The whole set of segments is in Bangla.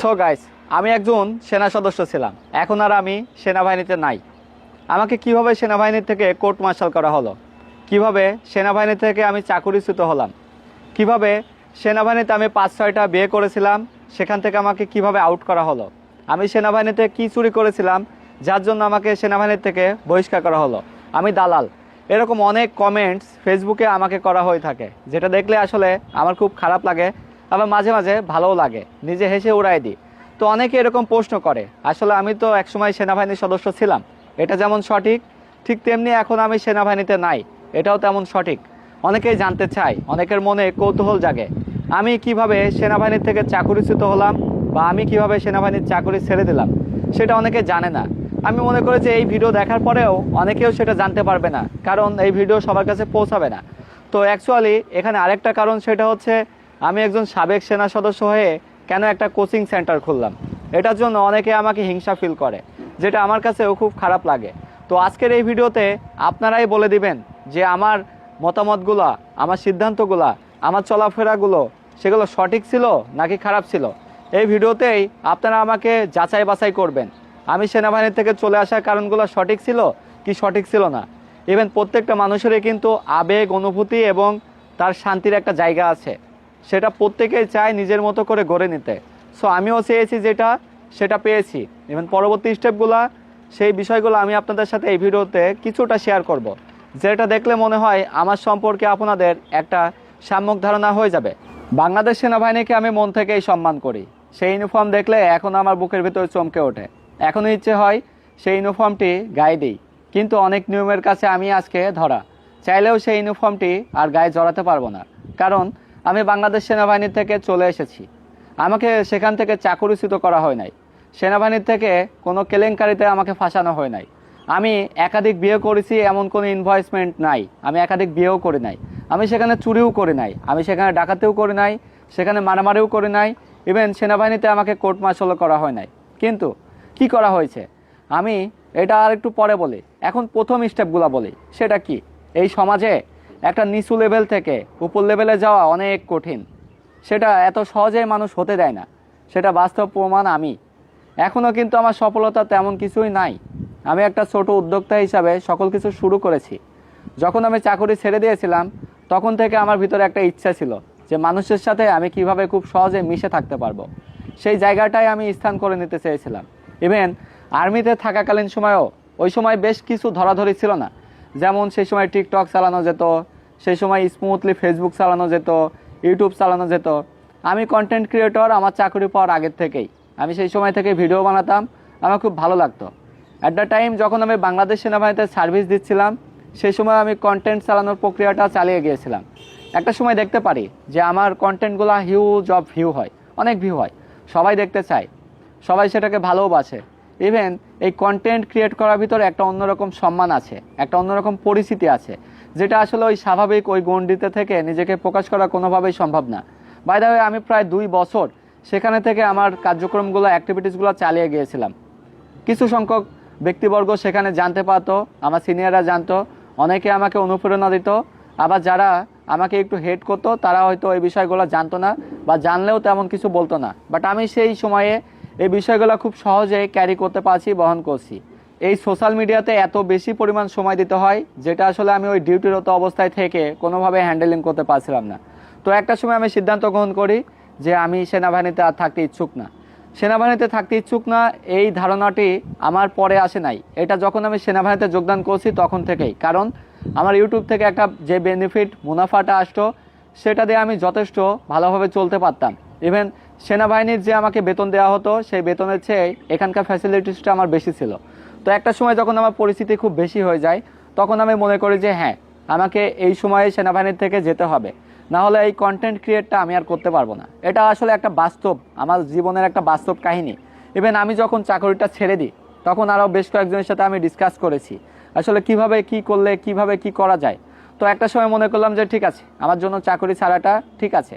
সো গাইস, আমি একজন সেনা সদস্য ছিলাম, এখন আর আমি সেনাবাহিনীতে নাই। আমাকে কিভাবে সেনাবাহিনী থেকে কোর্ট মার্শাল করা হলো, কিভাবে সেনাবাহিনী থেকে আমি চাকুরিচ্যুত হলাম, কিভাবে সেনাবাহিনীতে আমি 5-6টা বিয়ে করেছিলাম, সেখান থেকে আমাকে কিভাবে আউট করা হলো, আমি সেনাবাহিনীতে কি চুরি করেছিলাম যার জন্য আমাকে সেনাবাহিনী থেকে বহিষ্কার করা হলো, আমি দালাল, এরকম অনেক কমেন্টস ফেসবুকে আমাকে করা হয়ে থাকে, যেটা দেখলে আসলে আমার খুব খারাপ লাগে, আবার মাঝে মাঝে ভালোও লাগে, নিজে হেসে উড়াই দিই। তো অনেকে এরকম প্রশ্ন করে, আসলে আমি তো একসময় সেনাবাহিনীর সদস্য ছিলাম, এটা যেমন সঠিক ঠিক তেমনি এখন আমি সেনাবাহিনীতে নাই, এটাও তেমন সঠিক। অনেকেই জানতে চায়, অনেকের মনে কৌতূহল জাগে আমি কিভাবে সেনাবাহিনীর থেকে চাকুরিচ্যুত হলাম বা আমি কিভাবে সেনাবাহিনীর চাকুরি ছেড়ে দিলাম, সেটা অনেকে জানে না। আমি মনে করি যে এই ভিডিও দেখার পরেও অনেকেও সেটা জানতে পারবে না, কারণ এই ভিডিও সবার কাছে পৌঁছাবে না। তো অ্যাকচুয়ালি এখানে আরেকটা কারণ, সেটা হচ্ছে আমি একজন সাবেক সেনা সদস্য হয়ে কেন একটা কোচিং সেন্টার খুললাম, এটার জন্য অনেকে আমাকে হিংসা ফিল করে, যেটা আমার কাছেও খুব খারাপ লাগে। তো আজকের এই ভিডিওতে আপনারাই বলে দিবেন যে আমার মতামতগুলো, আমার সিদ্ধান্তগুলো, আমার চলাফেরাগুলো সেগুলো সঠিক ছিল নাকি খারাপ ছিল। এই ভিডিওতেই আপনারা আমাকে যাচাই বাছাই করবেন আমি সেনাবাহিনী থেকে চলে আসার কারণগুলো সঠিক ছিল কি সঠিক ছিল না। ইভেন প্রত্যেকটা মানুষেরই কিন্তু আবেগ, অনুভূতি এবং তার শান্তির একটা জায়গা আছে, সেটা প্রত্যেকেই চায় নিজের মতো করে গড়ে নিতে। সো আমিও চেয়েছি যেটা, সেটা পেয়েছি। ইভেন পরবর্তী স্টেপগুলো, সেই বিষয়গুলো আমি আপনাদের সাথে এই ভিডিওতে কিছুটা শেয়ার করব, যেটা দেখলে মনে হয় আমার সম্পর্কে আপনাদের একটা সাম্যক ধারণা হয়ে যাবে। বাংলাদেশ সেনাবাহিনীকে আমি মন থেকেই সম্মান করি, সেই ইউনিফর্ম দেখলে এখন আমার বুকের ভিতরে চমকে ওঠে, এখনও ইচ্ছে হয় সেই ইউনিফর্মটি গায়ে দিই, কিন্তু অনেক নিয়মের কাছে আমি আজকে ধরা, চাইলেও সেই ইউনিফর্মটি আর গায়ে জড়াতে পারবো না, কারণ আমি বাংলাদেশ সেনাবাহিনী থেকে চলে এসেছি। আমাকে সেখান থেকে চাকুরিচ্যুত করা হয় নাই, সেনাবাহিনীর থেকে কোনো কেলেঙ্কারিতে আমাকে ফাঁসানো হয় নাই। আমি একাধিক বিয়ে করেছি, এমন কোনো ইনভয়েসমেন্ট নাই, আমি একাধিক বিয়েও করি নাই, আমি সেখানে চুরিও করি নাই, আমি সেখানে ডাকাতেও করি নাই, সেখানে মারামারিও করি নাই, ইভেন সেনাবাহিনীতে আমাকে কোর্ট মার্শালও করা হয় নাই। কিন্তু কি করা হয়েছে আমি এটা আর একটু পরে বলি, এখন প্রথম স্টেপগুলো বলি। সেটা কি, এই সমাজে একটা নিচু লেভেল থেকে উপর লেভেলে যাওয়া অনেক কঠিন, সেটা এত সহজেই মানুষ হতে দেয় না, সেটা বাস্তব প্রমাণ আমি। এখনও কিন্তু আমার সফলতা তেমন কিছুই নাই, আমি একটা ছোট উদ্যোক্তা হিসাবে সকল কিছু শুরু করেছি। যখন আমি চাকরি ছেড়ে দিয়েছিলাম তখন থেকে আমার ভিতরে একটা ইচ্ছা ছিল যে মানুষের সাথে আমি কিভাবে খুব সহজে মিশে থাকতে পারবো, সেই জায়গাটাই আমি স্থান করে নিতে চেয়েছিলাম। ইভেন আর্মিতে থাকাকালীন সময়েও ওই সময় বেশ কিছু ধরাধরি ছিল না, যেমন সেই সময় টিকটক চালানো যেত, সেই সময় স্মুথলি ফেসবুক চালানো যেত, ইউটিউব চালানো যেত। আমি কন্টেন্ট ক্রিয়েটর আমার চাকরি পাওয়ার আগের থেকেই, আমি সেই সময় থেকে ভিডিও বানাতাম, আমার খুব ভালো লাগতো। অ্যাট দ্য টাইম যখন আমি বাংলাদেশ সেনাবাহিনীতে সার্ভিস দিচ্ছিলাম, সেই সময় আমি কন্টেন্ট চালানোর প্রক্রিয়াটা চালিয়ে গিয়েছিলাম। একটা সময় দেখতে পারি যে আমার কন্টেন্টগুলো হিউজ অফ ভিউ হয়, অনেক ভিউ হয়, সবাই দেখতে চায়, সবাই সেটাকে ভালোবাসে। ইভেন এই কন্টেন্ট ক্রিয়েট করার ভিতরে একটা অন্যরকম সম্মান আছে, একটা অন্যরকম পরিস্থিতি আছে, যেটা আসলে ওই স্বাভাবিক ওই গণ্ডিতে থেকে নিজেকে প্রকাশ করা কোনোভাবেই সম্ভব না। বাই দ্য ওয়ে, আমি প্রায় 2 বছর সেখানে থেকে আমার কার্যক্রমগুলো, অ্যাক্টিভিটিসগুলো চালিয়ে গিয়েছিলাম। কিছু সংখ্যক ব্যক্তিবর্গ সেখানে জানতে পারতো, আমার সিনিয়ররা জানতো, অনেকে আমাকে অনুপ্রেরণা দিত, আবার যারা আমাকে একটু হেট করতো তারা হয়তো এই বিষয়গুলো জানতো না বা জানলেও তেমন কিছু বলতো না। বাট আমি সেই সময়ে এই বিষয়গুলো খুব সহজেই ক্যারি করতে পারছি, বহন করছি। এই সোশ্যাল মিডিয়াতে এত বেশি পরিমাণ সময় দিতে হয়, যেটা আসলে আমি ওই ডিউটিরত অবস্থায় থেকে কোনোভাবে হ্যান্ডেলিং করতে পারছিলাম না। তো একটা সময় আমি সিদ্ধান্ত গ্রহণ করি যে আমি সেনাবাহিনীতে আর থাকতে ইচ্ছুক না। সেনাবাহিনীতে থাকতে ইচ্ছুক না এই ধারণাটি আমার পরে আসে নাই, এটা যখন আমি সেনাবাহিনীতে যোগদান করছি তখন থেকেই। কারণ আমার ইউটিউব থেকে একটা যে বেনিফিট, মুনাফাটা আসতো, সেটা দিয়ে আমি যথেষ্ট ভালোভাবে চলতে পারতাম। ইভেন সেনাবাহিনীর যে আমাকে বেতন দেওয়া হতো, সেই বেতনের চেয়ে এখানকার ফ্যাসিলিটিসটা আমার বেশি ছিল। তো একটা সময় যখন আমার পরিস্থিতি খুব বেশি হয়ে যায়, তখন আমি মনে করি যে হ্যাঁ, আমাকে এই সময়ে সেনাবাহিনীর থেকে যেতে হবে, না হলে এই কন্টেন্ট ক্রিয়েটটা আমি আর করতে পারবো না। এটা আসলে একটা বাস্তব, আমার জীবনের একটা বাস্তব কাহিনী। ইভেন আমি যখন চাকরিটা ছেড়ে দিই, তখন আরও বেশ কয়েকজনের সাথে আমি ডিসকাস করেছি আসলে কিভাবে কি করলে কিভাবে কি করা যায়। তো একটা সময় মনে করলাম যে ঠিক আছে, আমার জন্য চাকরি ছাড়াটা ঠিক আছে।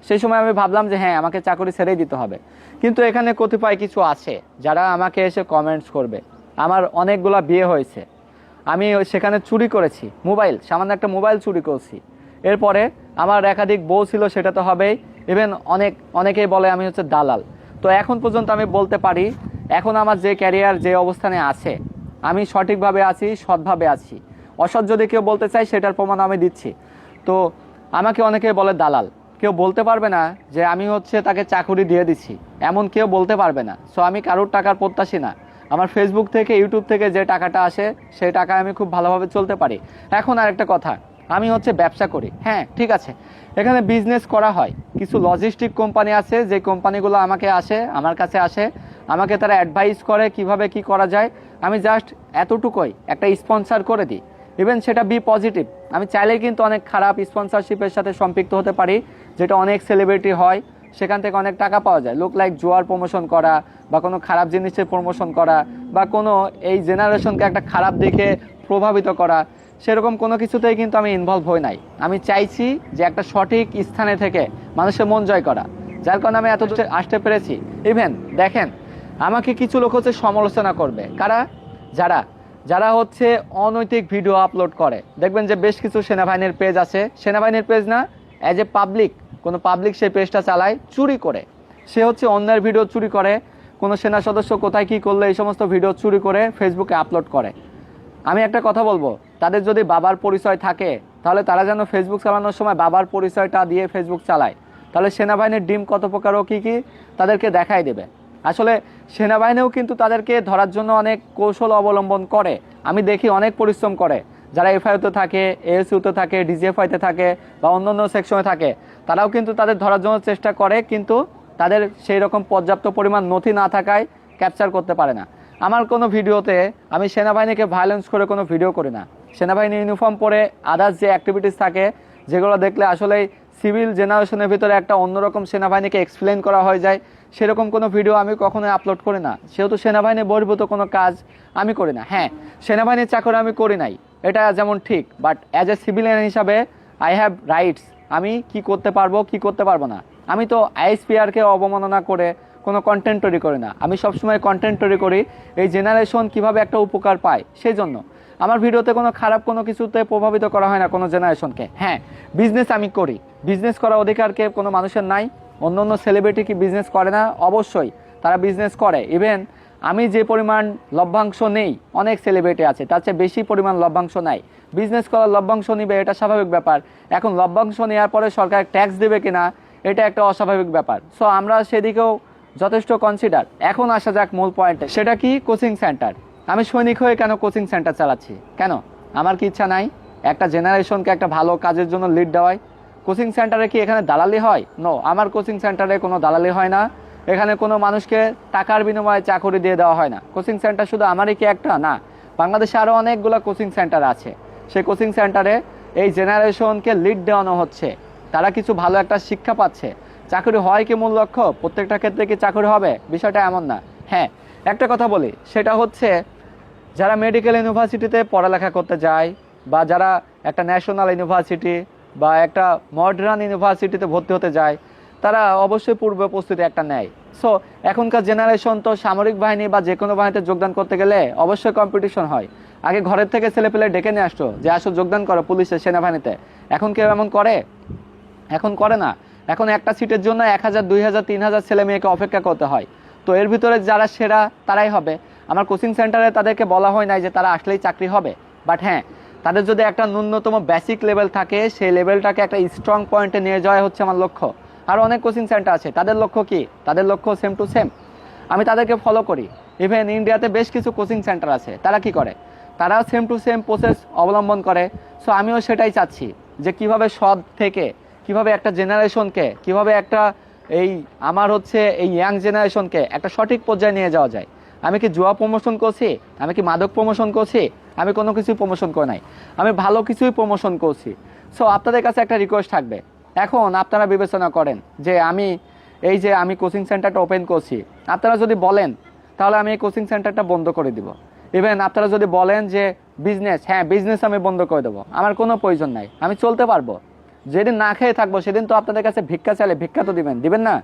সেই সময় আমি ভাবলাম যে হ্যাঁ, আমাকে চাকরি ছেড়েই দিতে হবে। কিন্তু এখানে কতিপয় কিছু আছে যারা আমাকে এসে কমেন্টস করবে। আমার অনেকগুলা বিয়ে হয়েছে, আমি সেখানে চুরি করেছি মোবাইল, সামান্য একটা মোবাইল চুরি করছি। এরপরে আমার একাধিক বউ ছিল, সেটা তো হবেই। ইভেন অনেকেই বলে আমি হচ্ছে দালাল। তো এখন পর্যন্ত আমি বলতে পারি এখন আমার যে ক্যারিয়ার যে অবস্থানে আছে আমি সঠিকভাবে আছি, সৎভাবে আছি। অসৎ যদি কেউ বলতে চাই সেটার প্রমাণ আমি দিচ্ছি। তো আমাকে অনেকে বলে দালাল, কেউ বলতে পারবে না যে আমি হচ্ছে তাকে চাকরি দিয়ে দিচ্ছি, এমন কেউ বলতে পারবে না। সো আমি কারোর টাকার প্রত্যাশী না। আমার ফেসবুক থেকে ইউটিউব থেকে যে টাকাটা আসে সেই টাকায় আমি খুব ভালোভাবে চলতে পারি। এখন আরেকটা কথা, আমি হচ্ছে ব্যবসা করি, হ্যাঁ ঠিক আছে, এখানে বিজনেস করা হয়। কিছু লজিস্টিক কোম্পানি আছে যে কোম্পানিগুলো আমার কাছে আসে, আমাকে তারা অ্যাডভাইস করে কিভাবে কি করা যায়। আমি জাস্ট এতটুকুই একটা স্পন্সর করে দিই, ইভেন সেটা বি পজিটিভ। আমি চাইলেই কিন্তু অনেক খারাপ স্পন্সরশিপের সাথে সম্পৃক্ত হতে পারি, যেটা অনেক সেলিব্রিটি হয়, সেখান থেকে অনেক টাকা পাওয়া যায়। লুক লাইক জুয়ার প্রমোশন করা বা কোনো খারাপ জিনিসের প্রমোশন করা বা কোনো এই জেনারেশনকে একটা খারাপ দিকে প্রভাবিত করা, সেরকম কোনো কিছুতেই কিন্তু আমি ইনভলভ হই নাই। আমি চাইছি যে একটা সঠিক স্থানে থেকে মানুষের মন জয় করা, যার কারণে আমি এত দূরে আসতে পেরেছি। ইভেন দেখেন, আমাকে কিছু লোক হচ্ছে সমালোচনা করবে, কারা? যারা হচ্ছে অনৈতিক ভিডিও আপলোড করে। দেখবেন যে বেশ কিছু সেনাবাহিনীর পেজ আছে, সেনাবাহিনীর পেজ না, অ্যাজ এ পাবলিক, কোনো পাবলিক সেই পেজটা চালায় চুরি করে। সে হচ্ছে অন্যের ভিডিও চুরি করে, কোনো সেনা সদস্য কোথায় কী করলে এই সমস্ত ভিডিও চুরি করে ফেসবুকে আপলোড করে। আমি একটা কথা বলবো, তাদের যদি বাবার পরিচয় থাকে তাহলে তারা যেন ফেসবুক চালানোর সময় বাবার পরিচয়টা দিয়ে ফেসবুক চালায়, তাহলে সেনাবাহিনীর ডিম কত প্রকার ও কী কী তাদেরকে দেখাই দেবে। আসলে সেনাবাহিনীও কিন্তু তাদেরকে ধরার জন্য অনেক কৌশল অবলম্বন করে। আমি দেখি অনেক পরিশ্রম করে, যারা এফআইওতে থাকে, এএসইউতে থাকে, ডিজিএফআইতে থাকে বা অন্যান্য সেকশনে থাকে, তারাও কিন্তু তাদের ধরার জন্য চেষ্টা করে, কিন্তু তাদের সেই রকম পর্যাপ্ত পরিমাণ নথি না থাকায় ক্যাপচার করতে পারে না। আমার কোনো ভিডিওতে আমি সেনাবাহিনীকে ভায়োলেন্স করে কোনো ভিডিও করি না। সেনাবাহিনী ইউনিফর্ম পরে আদার্স যে অ্যাক্টিভিটিস থাকে যেগুলো দেখলে আসলেই সিভিল জেনারেশনের ভিতরে একটা অন্যরকম সেনাবাহিনীকে এক্সপ্লেন করা হয়ে যায়, সেরকম কোনো ভিডিও আমি কখনোই আপলোড করি না। সেহেতু সেনাবাহিনী বহির্ভূত কোনো কাজ আমি করি না। হ্যাঁ, সেনাবাহিনীর চাকরি আমি করি নাই, এটা যেমন ঠিক, বাট অ্যাজ এ সিভিলিয়ান হিসাবে আই হ্যাভ রাইটস। আমি কি করতে পারবো কি করতে পারবো না। আমি তো আইএসপিআরকে অবমাননা করে কোনো কন্টেন্ট তৈরি করি না। আমি সবসময় কন্টেন্ট তৈরি করি এই জেনারেশন কিভাবে একটা উপকার পায় সেই জন্য। আমার ভিডিওতে কোনো খারাপ কোনো কিছুতে প্রভাবিত করা হয় না কোনো জেনারেশনকে। হ্যাঁ, বিজনেস আমি করি, বিজনেস করার অধিকারকে কোনো মানুষের নাই। অন্য অন্য সেলিব্রিটি কি বিজনেস করে না? অবশ্যই তারা বিজনেস করে। ইভেন আমি যে পরিমাণ লভ্যাংশ নেই, অনেক সেলিব্রিটি আছে তার চেয়ে বেশি পরিমাণ লভ্যাংশ নাই। বিজনেস করার লভ্যাংশ নিবে, এটা স্বাভাবিক ব্যাপার। এখন লভ্যাংশ নেওয়ার পরে সরকার ট্যাক্স দেবে কিনা, এটা একটা অস্বাভাবিক ব্যাপার। সো আমরা সেদিকেও যথেষ্ট কনসিডার। এখন আসা যাক মূল পয়েন্টে, সেটা কি? Coaching centre. আমি সৈনিক হয়ে কেন কোচিং সেন্টার চালাচ্ছি? কেন? আমার কি ইচ্ছা নাই একটা জেনারেশনকে একটা ভালো কাজের জন্য লিড দেওয়ায়? কোচিং সেন্টারে কি এখানে দালালি হয়? নো, আমার কোচিং সেন্টারে কোনো দালালি হয় না। এখানে কোনো মানুষকে টাকার বিনিময়ে চাকরি দিয়ে দেওয়া হয় না। কোচিং সেন্টার শুধু আমারই কি একটা? না, বাংলাদেশে আরও অনেকগুলো কোচিং সেন্টার আছে। সেই কোচিং সেন্টারে এই জেনারেশনকে লিড দেওয়ানো হচ্ছে, তারা কিছু ভালো একটা শিক্ষা পাচ্ছে। চাকরি হয় কি মূল লক্ষ্য? প্রত্যেকটা ক্ষেত্রে কি চাকরি হবে? বিষয়টা এমন না। হ্যাঁ, একটা কথা বলি, সেটা হচ্ছে যারা মেডিকেল ইউনিভার্সিটিতে পড়ালেখা করতে যায় বা যারা একটা ন্যাশনাল ইউনিভার্সিটি বা একটা মডার্ন ইউনিভার্সিটিতে ভর্তি হতে যায়, তারা অবশ্যই পূর্ব প্রস্তুতি একটা নেয়। সো এখনকার জেনারেশন তো সামরিক বাহিনী বা যে কোনো বাহিনীতে যোগদান করতে গেলে অবশ্যই কম্পিটিশন হয়। আগে ঘরের থেকে ছেলেপেলে ডেকে নিয়ে আসতো যে আসো যোগদান করো পুলিশের, সেনাবাহিনীতে। এখন কেউ এমন করে? এখন করে না। এখন একটা সিটের জন্য 1000, 2000, 3000 ছেলে মেয়েকে অপেক্ষা করতে হয়। তো এর ভিতরে যারা সেরা তারাই হবে। আমার কোচিং সেন্টারে তাদেরকে বলা হয় নাই যে তারা আসলেই চাকরি হবে, বাট হ্যাঁ, তাদের যদি একটা ন্যূনতম বেসিক লেভেল থাকে, সেই লেভেলটাকে একটা স্ট্রং পয়েন্টে নিয়ে যাওয়া হচ্ছে আমার লক্ষ্য। আর অনেক কোচিং সেন্টার আছে, তাদের লক্ষ্য কি? তাদের লক্ষ্য সেম টু সেম। আমি তাদেরকে ফলো করি। ইভেন ইন্ডিয়াতে বেশ কিছু কোচিং সেন্টার আছে, তারা কি করে? তারাও সেম টু সেম প্রসেস অবলম্বন করে। সো আমিও সেটাই চাচ্ছি যে কিভাবে সৎ থেকে কিভাবে একটা জেনারেশনকে, কিভাবে একটা এই আমার হচ্ছে এই ইয়াং জেনারেশনকে একটা সঠিক পর্যায়ে নিয়ে যাওয়া যায়। আমি কি জুয়া প্রমোশন করছি? আমি কি মাদক প্রমোশন করছি? আমি কোনো কিছুই প্রমোশন করে নাই, আমি ভালো কিছুই প্রমোশন করছি। সো আপনাদের কাছে একটা রিকোয়েস্ট থাকবে, এখন আপনারা বিবেচনা করেন যে আমি কোচিং সেন্টারটা ওপেন করছি, আপনারা যদি বলেন তাহলে আমি এই কোচিং সেন্টারটা বন্ধ করে দিব। ইভেন আপনারা যদি বলেন যে বিজনেস, হ্যাঁ বিজনেস আমি বন্ধ করে দেবো, আমার কোনো প্রয়োজন নাই, আমি চলতে পারবো। যেদিন না খেয়ে থাকবো সেদিন তো আপনাদের কাছে ভিক্ষা চাইলে ভিক্ষা তো দিবেন না?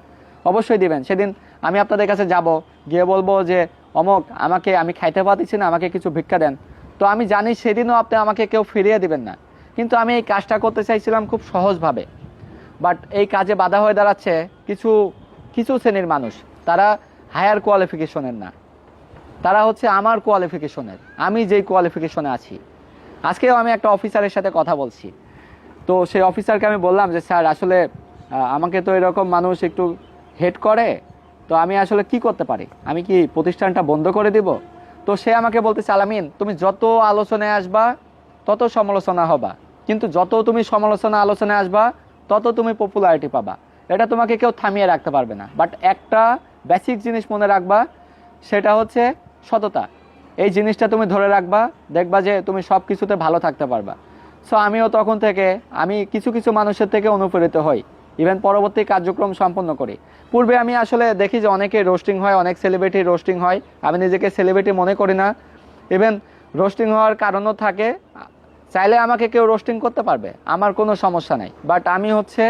অবশ্যই দিবেন। সেদিন আমি আপনাদের কাছে যাব, গিয়ে বলবো যে অমক আমি খাইতে পারতেছি না, আমাকে কিছু ভিক্ষা দেন। তো আমি জানি সেদিনও আপনি আমাকে কেউ ফিরিয়ে দিবেন না। কিন্তু আমি এই কাজটা করতে চাইছিলাম খুব সহজভাবে, বাট এই কাজে বাধা হয়ে দাঁড়াচ্ছে কিছু শ্রেণীর মানুষ। তারা হায়ার কোয়ালিফিকেশনের না, তারা হচ্ছে আমার কোয়ালিফিকেশনের, আমি যেই কোয়ালিফিকেশনে আছি। আজকেও আমি একটা অফিসারের সাথে কথা বলছি, তো সেই অফিসারকে আমি বললাম যে স্যার আসলে আমাকে তো এরকম মানুষ একটু হেড করে, তো আমি আসলে কি করতে পারি, আমি কি প্রতিষ্ঠানটা বন্ধ করে দিব? তো সে আমাকে বলতেছে আলামিন, তুমি যত আলোচনায় আসবা তত সমালোচনা হবা, কিন্তু যত তুমি আলোচনায় আসবা তত তুমি পপুলারিটি পাবা, এটা তোমাকে কেউ থামিয়ে রাখতে পারবে না। বাট একটা বেসিক জিনিস মনে রাখবা, সেটা হচ্ছে সততা। এই জিনিসটা তুমি ধরে রাখবা, দেখবা যে তুমি সব কিছুতে ভালো থাকতে পারবা। সো আমিও তখন থেকে আমি কিছু কিছু মানুষের থেকে অনুপ্রেরিত হই, ইভেন পরবর্তী কার্যক্রম সম্পন্ন করি। পূর্বে আমি আসলে দেখি যে অনেকে রোস্টিং হয়, অনেক সেলিব্রিটি রোস্টিং হয়, আমি নিজেকে সেলিব্রিটি মনে করি না। ইভেন রোস্টিং হওয়ার কারণও থাকে, চাইলে আমাকে কেউ রোস্টিং করতে পারবে, আমার কোনো সমস্যা নাই। বাট আমি হচ্ছে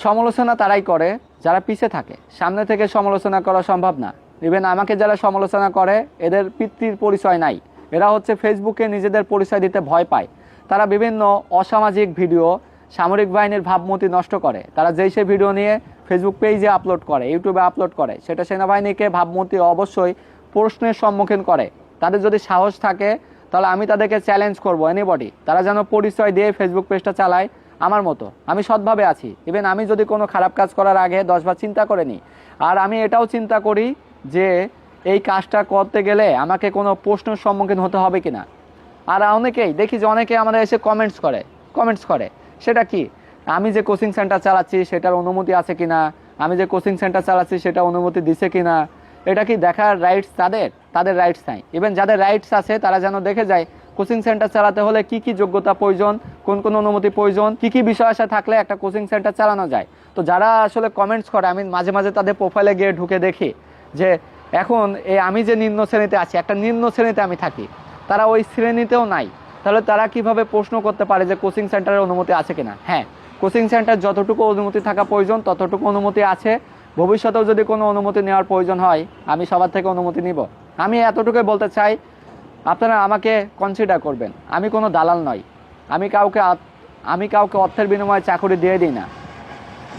সমালোচনা তারাই করে যারা পিছে থাকে, সামনে থেকে সমালোচনা করা সম্ভব না। ইভেন আমাকে যারা সমালোচনা করে এদের পিতৃর পরিচয় নাই, এরা হচ্ছে ফেসবুকে নিজেদের পরিচয় দিতে ভয় পায়। তারা বিভিন্ন অসামাজিক ভিডিও সামরিক বাহিনীর ভাবমূর্তি নষ্ট করে, তারা যেই সে ভিডিও নিয়ে ফেসবুক পেজে আপলোড করে, ইউটিউবে আপলোড করে, সেটা সেনাবাহিনীকে ভাবমূর্তি অবশ্যই প্রশ্নের সম্মুখীন করে। তাদের যদি সাহস থাকে তাহলে আমি তাদেরকে চ্যালেঞ্জ করবো, এনিবডি তারা যেন পরিচয় দিয়ে ফেসবুক পেজটা চালায় আমার মতো। আমি সৎভাবে আছি, ইভেন আমি যদি কোনো খারাপ কাজ করার আগে 10বার চিন্তা করে নিই। আর আমি এটাও চিন্তা করি যে এই কাজটা করতে গেলে আমাকে কোনো প্রশ্নের সম্মুখীন হতে হবে কিনা। আর অনেকেই দেখি যে অনেকে আমাদের এসে কমেন্টস করে সেটা কি, আমি যে কোচিং সেন্টার চালাচ্ছি সেটার অনুমতি আছে কিনা, আমি যে কোচিং সেন্টার চালাচ্ছি সেটা অনুমতি দিছে কিনা, এটা কি দেখার রাইটস তাদের রাইটস নাই। ইভেন যাদের রাইটস আছে তারা যেন দেখে যায় কোচিং সেন্টার চালাতে হলে কি কি যোগ্যতা প্রয়োজন, কোন কোন অনুমতি প্রয়োজন, কি কি বিষয় আসা থাকলে একটা কোচিং সেন্টার চালানো যায়। তো যারা আসলে কমেন্টস করে আমি মাঝে মাঝে তাদের প্রোফাইলে গিয়ে ঢুকে দেখি যে এখন আমি যে নিম্ন শ্রেণীতে আছি, একটা নিম্ন শ্রেণীতে আমি থাকি, তারা ওই শ্রেণীতেও নাই। তাহলে তারা কিভাবে প্রশ্ন করতে পারে যে কোচিং সেন্টারের অনুমতি আছে কিনা? হ্যাঁ, কোচিং সেন্টার যতটুকু অনুমতি থাকা প্রয়োজন ততটুকু অনুমতি আছে। ভবিষ্যতেও যদি কোনো অনুমতি নেওয়ার প্রয়োজন হয় আমি সবার থেকে অনুমতি নিব। আমি এতটুকুই বলতে চাই, আপনারা আমাকে কনসিডার করবেন, আমি কোনো দালাল নই, আমি কাউকে অর্থের বিনিময়ে চাকরি দিয়ে দিই না।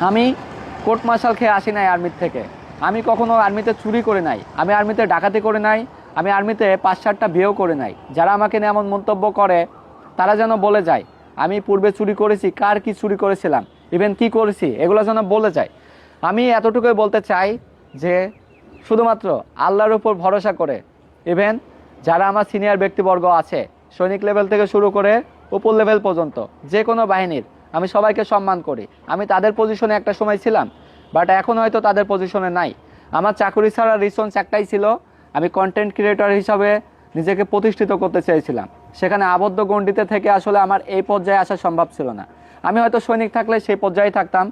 আমি কোর্ট মার্শাল খেয়ে আসি নাই আর্মির থেকে, আমি কখনো আর্মিতে চুরি করে নাই, আমি আর্মিতে ডাকাতি করে নাই, আমি আর্মিতে 5-7টা বিয়েও করে নাই। যারা আমাকে নিয়ে এমন মন্তব্য করে তারা যেন বলে যায় আমি পূর্বে চুরি করেছি, কার কি চুরি করেছিলাম, ইভেন কি করেছি, এগুলো যেন বলে যায়। আমি এতটুকুই বলতে চাই যে শুধুমাত্র আল্লাহর উপর ভরসা করে, ইভেন যারা আমার সিনিয়র ব্যক্তিবর্গ আছে সৈনিক লেভেল থেকে শুরু করে উপর লেভেল পর্যন্ত যে কোনো বাহিনীর, আমি সবাইকে সম্মান করি। আমি তাদের পজিশনে একটা সময় ছিলাম, বাট এখন হয়তো তাদের পজিশনে নাই। আমার চাকরি ছাড়া রিসোর্স একটাই ছিল, আমি কন্টেন্ট ক্রিয়েটর হিসাবে নিজেকে প্রতিষ্ঠিত করতে চেয়েছিলাম। সেখানে আবদ্ধ গণ্ডিতে থেকে আসলে আমার এই পর্যায়ে আসা সম্ভব ছিল না। আমি হয়তো সৈনিক থাকলে সেই পর্যায়ে থাকতাম,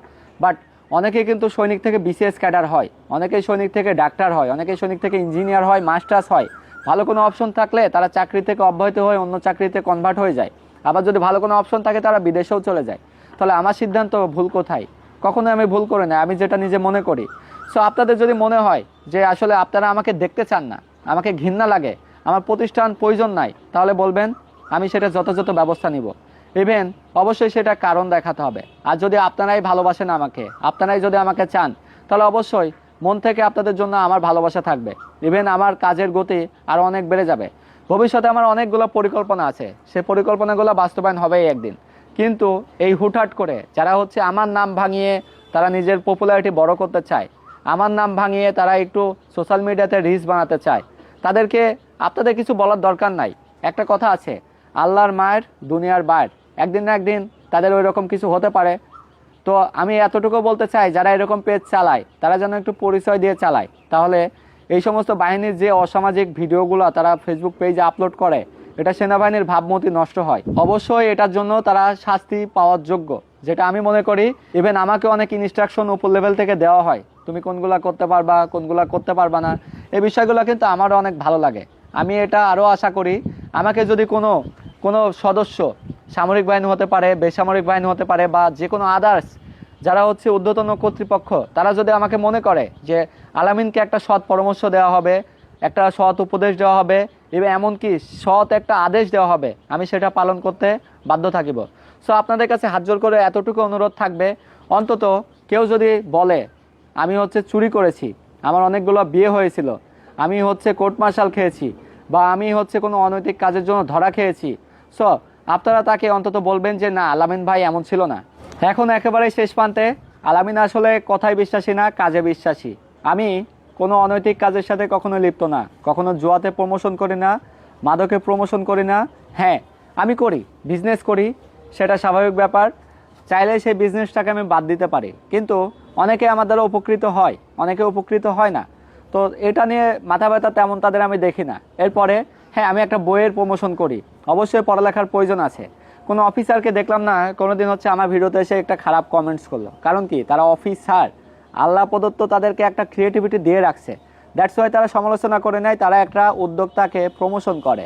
বাট অনেকেই কিন্তু সৈনিক থেকে বিসিএস ক্যাডার হয়, অনেকেই সৈনিক থেকে ডাক্তার হয়, অনেকেই সৈনিক থেকে ইঞ্জিনিয়ার হয়, মাস্টার্স হয়। ভালো কোনো অপশন থাকলে তারা চাকরি থেকে অব্যাহত হয়ে অন্য চাকরিতে কনভার্ট হয়ে যায়। আবার যদি ভালো কোনো অপশন থাকে তারা বিদেশেও চলে যায়। তাহলে আমার সিদ্ধান্ত ভুল কোথায়? কখনোই আমি ভুল করে না, আমি যেটা নিজে মনে করি। সো আপনাদের যদি মনে হয় যে আসলে আপনারা আমাকে দেখতে চান না, আমাকে ঘৃণা লাগে, আমার প্রতিষ্ঠান প্রয়োজন নাই, তাহলে বলবেন, আমি সেটা যথাযথ ব্যবস্থা নিব। ইভেন অবশ্যই সেটা কারণ দেখাতে হবে। আর যদি আপনারাই ভালোবাসেন আমাকে, আপনারাই যদি আমাকে চান, তাহলে অবশ্যই মন থেকে আপনাদের জন্য আমার ভালোবাসা থাকবে। ইভেন আমার কাজের গতি আরও অনেক বেড়ে যাবে। ভবিষ্যতে আমার অনেকগুলো পরিকল্পনা আছে, সেই পরিকল্পনাগুলো বাস্তবায়ন হবেই একদিন। কিন্তু এই হুটহাট করে যারা হচ্ছে আমার নাম ভাঙিয়ে তারা নিজের পপুলারিটি বড় করতে চায়, আমার নাম ভাঙিয়ে তারা একটু সোশ্যাল মিডিয়াতে রিলস বানাতে চায়, তাদেরকে আপনাদের কিছু বলার দরকার নাই। একটা কথা আছে, আল্লাহর মায়ের দুনিয়ার বায়ের, একদিন না একদিন তাদের ওই রকম কিছু হতে পারে। তো আমি এতটুকু বলতে চাই, যারা এরকম পেজ চালায় তারা যেন একটু পরিচয় দিয়ে চালায়, তাহলে এই সমস্ত বাহিনীর যে অসামাজিক ভিডিওগুলো তারা ফেসবুক পেজে আপলোড করে, এটা সেনাবাহিনীর ভাবমূর্তি নষ্ট হয়। অবশ্যই এটার জন্য তারা শাস্তি পাওয়ার যোগ্য, যেটা আমি মনে করি। ইভেন আমাকে অনেক ইনস্ট্রাকশন উপর লেভেল থেকে দেওয়া হয়, তুমি কোনগুলা করতে পারবা, কোনগুলা করতে পারবা না। এই বিষয়গুলো কিন্তু আমারও অনেক ভালো লাগে। আমি এটা আরও আশা করি আমাকে যদি কোনো সদস্য, সামরিক বাহিনী হতে পারে, বেসামরিক বাহিনী হতে পারে, বা যে কোনো আদার্স যারা হচ্ছে ঊর্ধ্বতন কর্তৃপক্ষ, তারা যদি আমাকে মনে করে যে আলামিনকে একটা সৎ পরামর্শ দেওয়া হবে, একটা সৎ উপদেশ দেওয়া হবে, এবং এমনকি সৎ একটা আদেশ দেওয়া হবে, আমি সেটা পালন করতে বাধ্য থাকিব। সো আপনাদের কাছে হাত জোর করে এতটুকু অনুরোধ থাকবে, অন্তত কেউ যদি বলে আমি হচ্ছে চুরি করেছি, আমার অনেকগুলো বিয়ে হয়েছিল, আমি হচ্ছে কোর্ট মার্শাল খেয়েছি, বা আমি হচ্ছে কোনো অনৈতিক কাজের জন্য ধরা খেয়েছি। সো আপনারা তাকে অন্তত বলবেন যে না, আলামিন ভাই এমন ছিল না। এখন একেবারে শেষ প্রান্তে, আলামিন আসলে কথায় বিশ্বাসী না, কাজে বিশ্বাসী। আমি কোনো অনৈতিক কাজের সাথে কখনো লিপ্ত না, কখনো জুয়াতে প্রমোশন করি না, মাদকে প্রমোশন করি না। হ্যাঁ, আমি করি, বিজনেস করি, সেটা স্বাভাবিক ব্যাপার। চাইলে সেই বিজনেসটাকে আমি বাদ দিতে পারি, কিন্তু অনেকে আমার দ্বারা উপকৃত হয়, অনেকে উপকৃত হয় না। তো এটা নিয়ে মাথা ব্যথা তেমন তাদের আমি দেখি না। এরপরে হ্যাঁ, আমি একটা বইয়ের প্রমোশন করি, অবশ্যই পড়ালেখার প্রয়োজন আছে। কোনো অফিসারকে দেখলাম না কোনোদিন হচ্ছে আমার ভিডিওতে এসে একটা খারাপ কমেন্টস করলো। কারণ কি? তারা অফিসার, আল্লাহ প্রদত্ত তাদেরকে একটা ক্রিয়েটিভিটি দিয়ে রাখছে। দ্যাটস ওয়াই তারা সমালোচনা করে নেয়, তারা একটা উদ্যোক্তাকে প্রমোশন করে।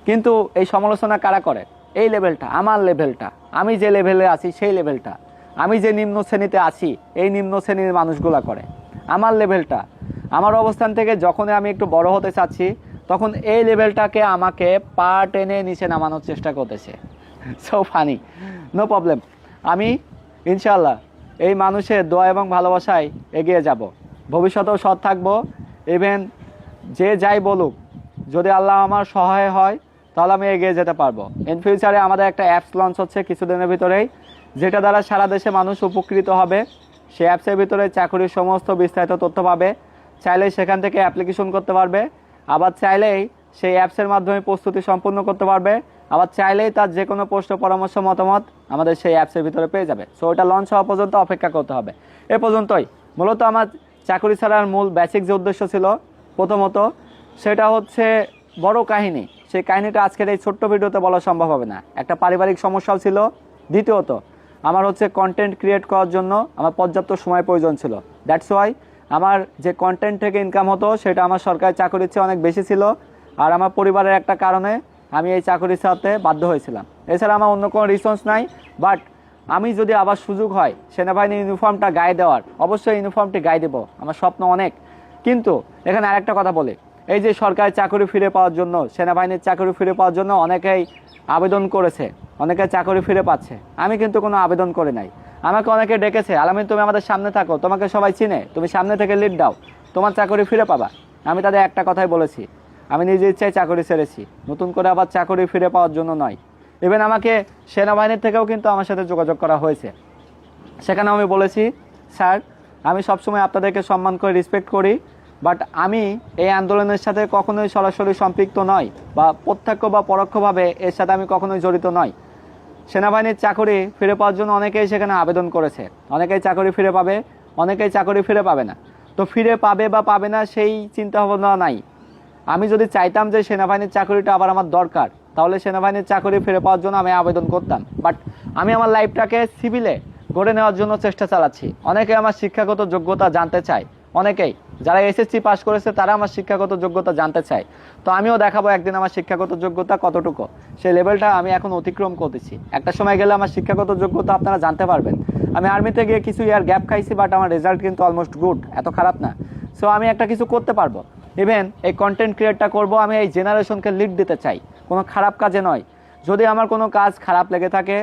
কিন্তু এই সমালোচনা কারা করে? এই লেভেলটা, আমার লেভেলটা, আমি যে লেভেলে আছি সেই লেভেলটা, আমি যে নিম্ন শ্রেণীতে আছি এই নিম্ন শ্রেণীর মানুষগুলা করে। আমার লেভেলটা, আমার অবস্থান থেকে যখনই আমি একটু বড় হতে চাচ্ছি, তখন এই লেভেলটাকে আমাকে পা টেনে নিচে নামানোর চেষ্টা করতেছে। So funny, no problem. আমি ইনশাল্লাহ এই মানুষের দোয়া এবং ভালোবাসায় এগিয়ে যাব, ভবিষ্যতেও সৎ থাকবো। ইভেন যে যাই বলুক, যদি আল্লাহ আমার সহায় হয় তাহলে আমি এগিয়ে যেতে পারবো। ইন ফিউচারে আমাদের একটা অ্যাপস লঞ্চ হচ্ছে কিছুদিনের ভিতরেই, যেটা দ্বারা সারা দেশে মানুষ উপকৃত হবে। সেই অ্যাপসের ভিতরে চাকরির সমস্ত বিস্তারিত তথ্য পাবে। চাইলেই সেখান থেকে অ্যাপ্লিকেশন করতে পারবে, আবার চাইলেই সেই অ্যাপসের মাধ্যমে প্রস্তুতি সম্পূর্ণ করতে পারবে, আবার চাইলেই তার যে কোনো প্রশ্ন, পরামর্শ, মতামত আমাদের সেই অ্যাপসের ভিতরে পেয়ে যাবে। সো ওটা লঞ্চ হওয়া পর্যন্ত অপেক্ষা করতে হবে। এ পর্যন্তই। মূলত আমার চাকরি ছাড়ার মূল বেসিক যে উদ্দেশ্য ছিল, প্রথমত সেটা হচ্ছে বড় কাহিনী। সেই কাহিনীটা আজকের এই ছোট্ট ভিডিওতে বলা সম্ভব হবে না। একটা পারিবারিক সমস্যাও ছিল। দ্বিতীয়ত, আমার হচ্ছে কন্টেন্ট ক্রিয়েট করার জন্য আমার পর্যাপ্ত সময় প্রয়োজন ছিল। দ্যাটস ওয়াই আমার যে কন্টেন্ট থেকে ইনকাম হতো সেটা আমার সরকারি চাকরির চেয়ে অনেক বেশি ছিল। আর আমার পরিবারের একটা কারণে আমি এই চাকরি ছাড়তে বাধ্য হয়েছিলাম। এছাড়া আমার অন্য কোনো রিসোর্স নাই। বাট আমি যদি আবার সুযোগ হয় সেনাবাহিনীর ইউনিফর্মটা গায়ে দেওয়ার, অবশ্যই ইউনিফর্মটি গায়ে দেবো, আমার স্বপ্ন অনেক। কিন্তু এখানে আরেকটা কথা বলে, এই যে সরকারি চাকরি ফিরে পাওয়ার জন্য, সেনাবাহিনীর চাকরি ফিরে পাওয়ার জন্য অনেকেই আবেদন করেছে, অনেকে চাকরি ফিরে পাচ্ছে। আমি কিন্তু কোনো আবেদন করে নাই। আমাকে অনেকে ডেকেছে, আলামিন তুমি আমাদের সামনে থাকো, তোমাকে সবাই চিনে, তুমি সামনে থেকে লিড দাও, তোমার চাকরি ফিরে পাবা। আমি তাদের একটা কথাই বলেছি, আমি নিজে ইচ্ছায় চাকরি ছেড়েছি, নতুন করে আবার চাকরি ফিরে পাওয়ার জন্য নয়। ইভেন আমাকে সেনাবাহিনীর থেকেও কিন্তু আমার সাথে যোগাযোগ করা হয়েছে। সেখানে আমি বলেছি, স্যার আমি সবসময় আপনাদেরকে সম্মান করে রেসপেক্ট করি, বাট আমি এই আন্দোলনের সাথে কখনোই সরাসরি সম্পৃক্ত নয়, বা প্রত্যক্ষ বা পরোক্ষভাবে এর সাথে আমি কখনোই জড়িত নই। সেনাবাহিনীর চাকরি ফিরে পাওয়ার জন্য অনেকেই সেখানে আবেদন করেছে, অনেকেই চাকরি ফিরে পাবে, অনেকেই চাকরি ফিরে পাবে না। তো ফিরে পাবে বা পাবে না সেই চিন্তা ভাবনা নাই। আমি যদি চাইতাম যে সেনাবাহিনীর চাকরিটা আবার আমার দরকার, তাহলে সেনাবাহিনীর চাকরি ফিরে পাওয়ার জন্য আমি আবেদন করতাম। বাট আমি আমার লাইফটাকে সিভিলে গড়ে নেওয়ার জন্য চেষ্টা চালাচ্ছি। অনেকে আমার শিক্ষাগত যোগ্যতা জানতে চায়, অনেকেই যারা এসএসসি পাস করেছে তারা আমার শিক্ষাগত যোগ্যতা জানতে চায়। তো আমিও দেখাবো একদিন আমার শিক্ষাগত যোগ্যতা কতটুকু, সেই লেভেলটা আমি এখন অতিক্রম করতেছি। একটা সময় গেলে আমার শিক্ষাগত যোগ্যতা আপনারা জানতে পারবেন। আমি আর্মিতে গিয়ে কিছু ইয়ার গ্যাপ খাইছি, বাট আমার রেজাল্ট কিন্তু অলমোস্ট গুড, এত খারাপ না। সো আমি একটা কিছু করতে পারবো। ইভেন এই কন্টেন্ট ক্রিয়েটটা করব, আমি এই জেনারেশনকে লিড দিতে চাই, কোনো খারাপ কাজে নয়। যদি আমার কোনো কাজ খারাপ লেগে থাকে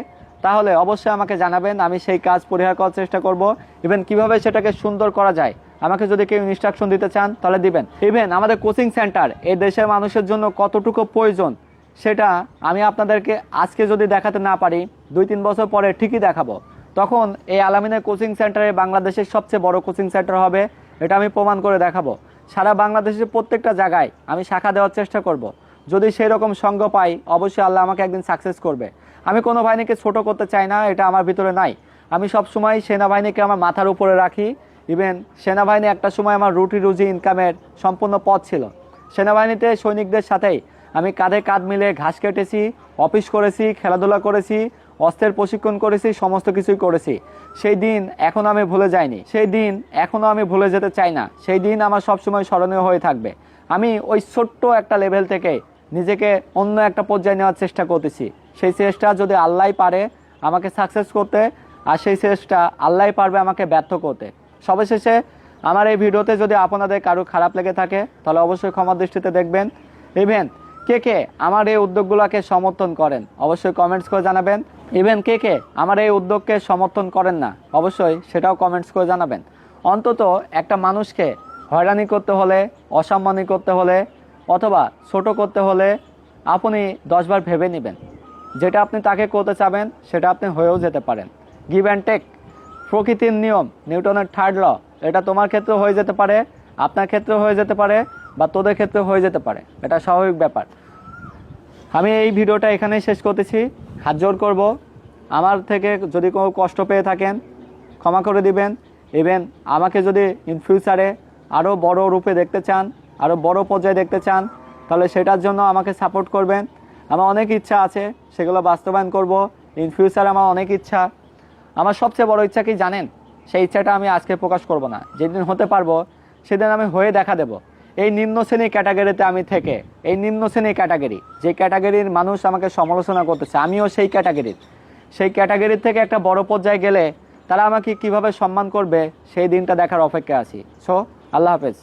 তাহলে অবশ্যই আমাকে জানাবেন, আমি সেই কাজ পরিহার করার চেষ্টা করব। ইভেন কিভাবে সেটাকে সুন্দর করা যায়, আমাকে যদি কেউ ইনস্ট্রাকশন দিতে চান তাহলে দিবেন। ইভেন আমাদের কোচিং সেন্টার এই দেশের মানুষের জন্য কতটুকু প্রয়োজন সেটা আমি আপনাদেরকে আজকে যদি দেখাতে না পারি, 2-3 বছর পরে ঠিকই দেখাবো। তখন এই আলামিনের কোচিং সেন্টারে বাংলাদেশের সবচেয়ে বড় কোচিং সেন্টার হবে, এটা আমি প্রমাণ করে দেখাবো। সারা বাংলাদেশের প্রত্যেকটা জায়গায় আমি শাখা দেওয়ার চেষ্টা করব। যদি সেই রকম সঙ্গ পাই, অবশ্যই আল্লাহ আমাকে একদিন সাকসেস করবে। আমি কোনো বাহিনীকে ছোট করতে চাই না, এটা আমার ভিতরে নাই। আমি সবসময় সেনাবাহিনীকে আমার মাথার উপরে রাখি। ইভেন সেনাবাহিনী একটা সময় আমার রুজি ইনকামের সম্পূর্ণ পথ ছিল। সেনাবাহিনীতে সৈনিকদের সাথেই আমি কাঁধে কাঁধ মিলে ঘাস কেটেছি, অফিস করেছি, খেলাধুলা করেছি, অস্ত্রের প্রশিক্ষণ করেছি, সমস্ত কিছুই করেছি। সেই দিন এখনও আমি ভুলে যাইনি, সেই দিন এখনও আমি ভুলে যেতে চাই না। সেই দিন আমার সবসময় স্মরণীয় হয়ে থাকবে। আমি ওই ছোট্ট একটা লেভেল থেকে নিজেকে অন্য একটা পর্যায়ে নেওয়ার চেষ্টা করতেছি। সেই চেষ্টা যদি আল্লাহ পারে আমাকে সাকসেস করতে, আর সেই চেষ্টা আল্লাহ পারবে আমাকে ব্যর্থ করতে। সবশেষে আমার এই ভিডিওতে যদি আপনাদের কারো খারাপ লেগে থাকে তাহলে অবশ্যই ক্ষমা দৃষ্টিতে দেখবেন। ইভেন কে কে আমার এই উদ্যোগগুলোকে সমর্থন করেন অবশ্যই কমেন্টস করে জানাবেন। ইভেন কে কে আমার এই উদ্যোগকে সমর্থন করেন না অবশ্যই সেটাও কমেন্টস করে জানাবেন। অন্তত একটা মানুষকে হয়রানি করতে হলে, অসম্মানী করতে হলে অথবা ছোট করতে হলে আপনি 10 বার ভেবে নেবেন। যেটা আপনি তাকে করতে চাবেন সেটা আপনি হয়েও যেতে পারেন। গিভ অ্যান্ড টেক, প্রকৃতির নিয়ম, নিউটনের থার্ড ল, এটা তোমার ক্ষেত্রে হয়ে যেতে পারে, আপনার ক্ষেত্রে হয়ে যেতে পারে, বা তোদের ক্ষেত্রে হয়ে যেতে পারে। এটা স্বাভাবিক ব্যাপার। আমি এই ভিডিওটা এখানেই শেষ করতেছি। হাত জোর করব, আমার থেকে যদি কোনো কষ্ট পেয়ে থাকেন ক্ষমা করে দিবেন। ইভেন আমাকে যদি ইন ফিউচারে আরও বড় রূপে দেখতে চান, আরও বড় পর্যায়ে দেখতে চান, তাহলে সেটার জন্য আমাকে সাপোর্ট করবেন। আমার অনেক ইচ্ছা আছে, সেগুলো বাস্তবায়ন করব। ইন ফিউচারে আমার অনেক ইচ্ছা। আমার সবচেয়ে বড় ইচ্ছা কি জানেন? সেই ইচ্ছাটা আমি আজকে প্রকাশ করব না। যেদিন হতে পারবো সেদিন আমি হয়ে দেখা দেব। এই নিম্ন শ্রেণী ক্যাটাগরিতে আমি থেকে, এই নিম্ন শ্রেণী ক্যাটাগরি, যে ক্যাটাগরির মানুষ আমাকে সমালোচনা করতেছে, আমিও সেই ক্যাটাগরির থেকে একটা বড় পর্যায়ে গেলে তারা আমাকে কিভাবে সম্মান করবে সেই দিনটা দেখার অপেক্ষা আছি। সো আল্লাহ হাফেজ।